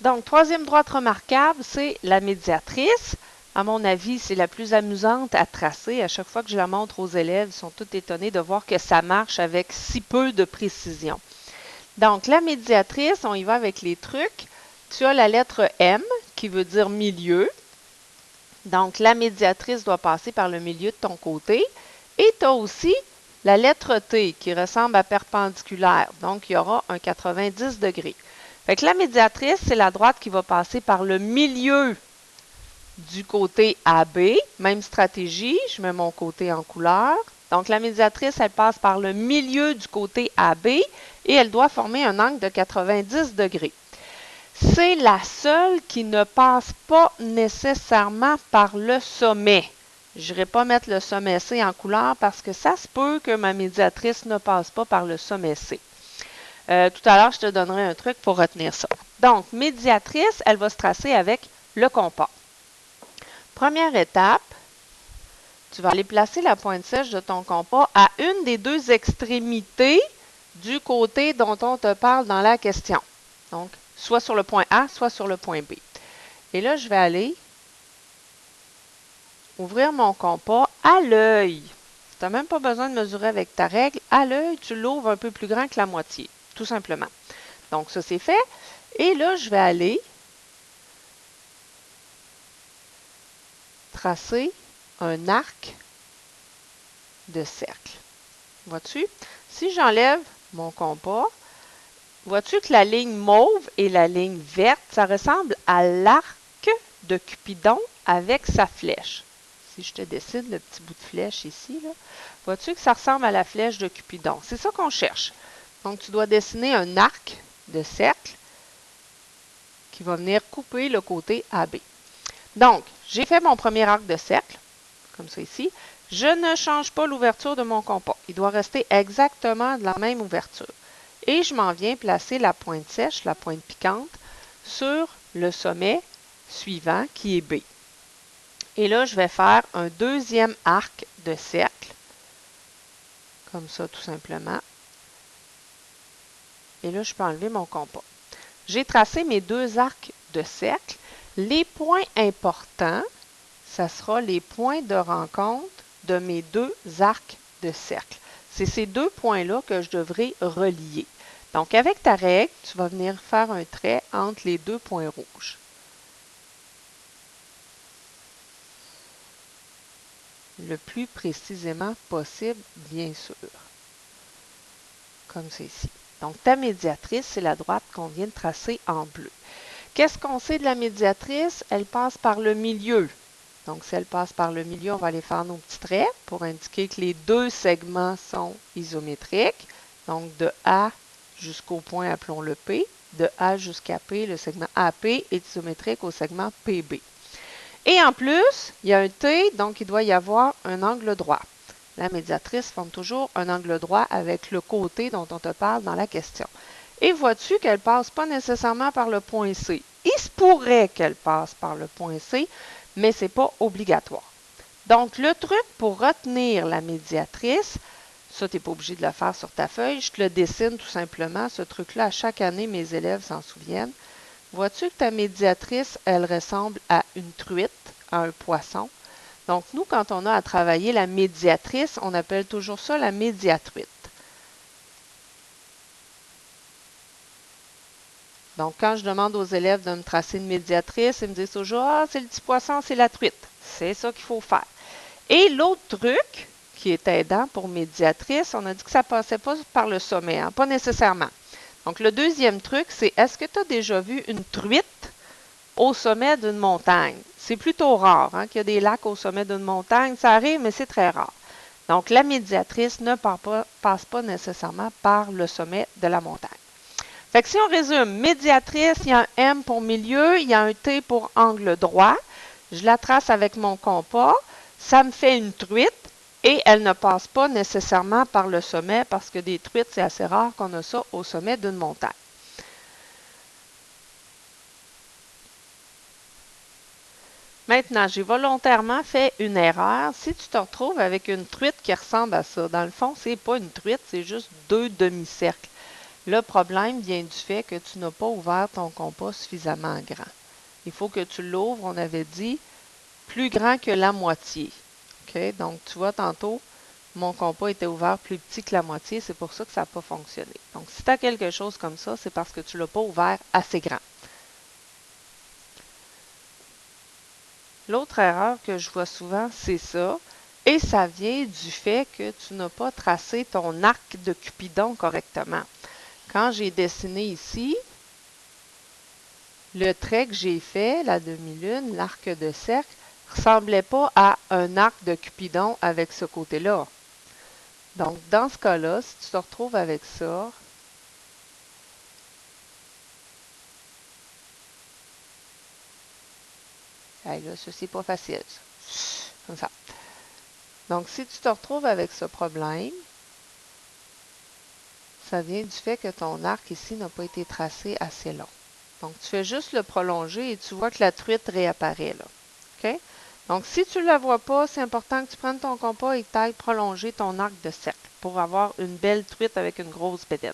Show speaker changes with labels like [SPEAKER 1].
[SPEAKER 1] Donc, troisième droite remarquable, c'est la médiatrice. À mon avis, c'est la plus amusante à tracer. À chaque fois que je la montre aux élèves, ils sont tous étonnés de voir que ça marche avec si peu de précision. Donc, la médiatrice, on y va avec les trucs. Tu as la lettre M qui veut dire milieu. Donc, la médiatrice doit passer par le milieu de ton côté. Et tu as aussi la lettre T qui ressemble à perpendiculaire. Donc, il y aura un 90 degrés. Fait que la médiatrice, c'est la droite qui va passer par le milieu du côté AB. Même stratégie, je mets mon côté en couleur. Donc, la médiatrice, elle passe par le milieu du côté AB et elle doit former un angle de 90 degrés. C'est la seule qui ne passe pas nécessairement par le sommet. Je n'irai pas mettre le sommet C en couleur parce que ça se peut que ma médiatrice ne passe pas par le sommet C. Tout à l'heure, je te donnerai un truc pour retenir ça. Donc, médiatrice, elle va se tracer avec le compas. Première étape, tu vas aller placer la pointe sèche de ton compas à une des deux extrémités du côté dont on te parle dans la question. Donc, soit sur le point A, soit sur le point B. Et là, je vais aller ouvrir mon compas à l'œil. Tu n'as même pas besoin de mesurer avec ta règle. À l'œil, tu l'ouvres un peu plus grand que la moitié, tout simplement. Donc, ça, c'est fait. Et là, je vais aller tracer un arc de cercle. Vois-tu? Si j'enlève mon compas, vois-tu que la ligne mauve et la ligne verte, ça ressemble à l'arc de Cupidon avec sa flèche. Si je te dessine le petit bout de flèche ici, vois-tu que ça ressemble à la flèche de Cupidon? C'est ça qu'on cherche. Donc, tu dois dessiner un arc de cercle qui va venir couper le côté AB. Donc, j'ai fait mon premier arc de cercle, comme ça ici. Je ne change pas l'ouverture de mon compas. Il doit rester exactement de la même ouverture. Et je m'en viens placer la pointe sèche, la pointe piquante, sur le sommet suivant qui est B. Et là, je vais faire un deuxième arc de cercle, comme ça tout simplement. Et là, je peux enlever mon compas. J'ai tracé mes deux arcs de cercle. Les points importants, ça sera les points de rencontre de mes deux arcs de cercle. C'est ces deux points-là que je devrais relier. Donc, avec ta règle, tu vas venir faire un trait entre les deux points rouges. Le plus précisément possible, bien sûr. Comme c'est ici. Donc, ta médiatrice, c'est la droite qu'on vient de tracer en bleu. Qu'est-ce qu'on sait de la médiatrice? Elle passe par le milieu. Donc, si elle passe par le milieu, on va aller faire nos petits traits pour indiquer que les deux segments sont isométriques. Donc, de A jusqu'au point, appelons-le P. De A jusqu'à P, le segment AP est isométrique au segment PB. Et en plus, il y a un T, donc il doit y avoir un angle droit. La médiatrice forme toujours un angle droit avec le côté dont on te parle dans la question. Et vois-tu qu'elle ne passe pas nécessairement par le point C. Il se pourrait qu'elle passe par le point C, mais ce n'est pas obligatoire. Donc, le truc pour retenir la médiatrice, ça, tu n'es pas obligé de le faire sur ta feuille, je te le dessine tout simplement. Ce truc-là, à chaque année, mes élèves s'en souviennent. Vois-tu que ta médiatrice, elle ressemble à une truite, à un poisson? Donc, nous, quand on a à travailler la médiatrice, on appelle toujours ça la médiatruite. Donc, quand je demande aux élèves de me tracer une médiatrice, ils me disent toujours « Ah, c'est le petit poisson, c'est la truite. » C'est ça qu'il faut faire. Et l'autre truc qui est aidant pour médiatrice, on a dit que ça ne passait pas par le sommet, hein? Pas nécessairement. Donc, le deuxième truc, c'est est-ce que tu as déjà vu une truite au sommet d'une montagne? C'est plutôt rare hein, qu'il y a des lacs au sommet d'une montagne. Ça arrive, mais c'est très rare. Donc, la médiatrice ne passe pas nécessairement par le sommet de la montagne. Fait que si on résume, médiatrice, il y a un M pour milieu, il y a un T pour angle droit. Je la trace avec mon compas. Ça me fait une truite et elle ne passe pas nécessairement par le sommet parce que des truites, c'est assez rare qu'on a ça au sommet d'une montagne. Maintenant, j'ai volontairement fait une erreur. Si tu te retrouves avec une truite qui ressemble à ça, dans le fond, c'est pas une truite, c'est juste deux demi-cercles. Le problème vient du fait que tu n'as pas ouvert ton compas suffisamment grand. Il faut que tu l'ouvres, on avait dit, plus grand que la moitié. OK? Donc, tu vois, tantôt, mon compas était ouvert plus petit que la moitié, c'est pour ça que ça n'a pas fonctionné. Donc, si tu as quelque chose comme ça, c'est parce que tu ne l'as pas ouvert assez grand. L'autre erreur que je vois souvent, c'est ça. Et ça vient du fait que tu n'as pas tracé ton arc de Cupidon correctement. Quand j'ai dessiné ici, le trait que j'ai fait, la demi-lune, l'arc de cercle, ressemblait pas à un arc de Cupidon avec ce côté-là. Donc, dans ce cas-là, si tu te retrouves avec ça, hey, là, ceci n'est pas facile. Comme ça. Donc, si tu te retrouves avec ce problème, ça vient du fait que ton arc ici n'a pas été tracé assez long. Donc, tu fais juste le prolonger et tu vois que la truite réapparaît là. OK? Donc, si tu ne la vois pas, c'est important que tu prennes ton compas et que tu ailles prolonger ton arc de cercle pour avoir une belle truite avec une grosse bédaine.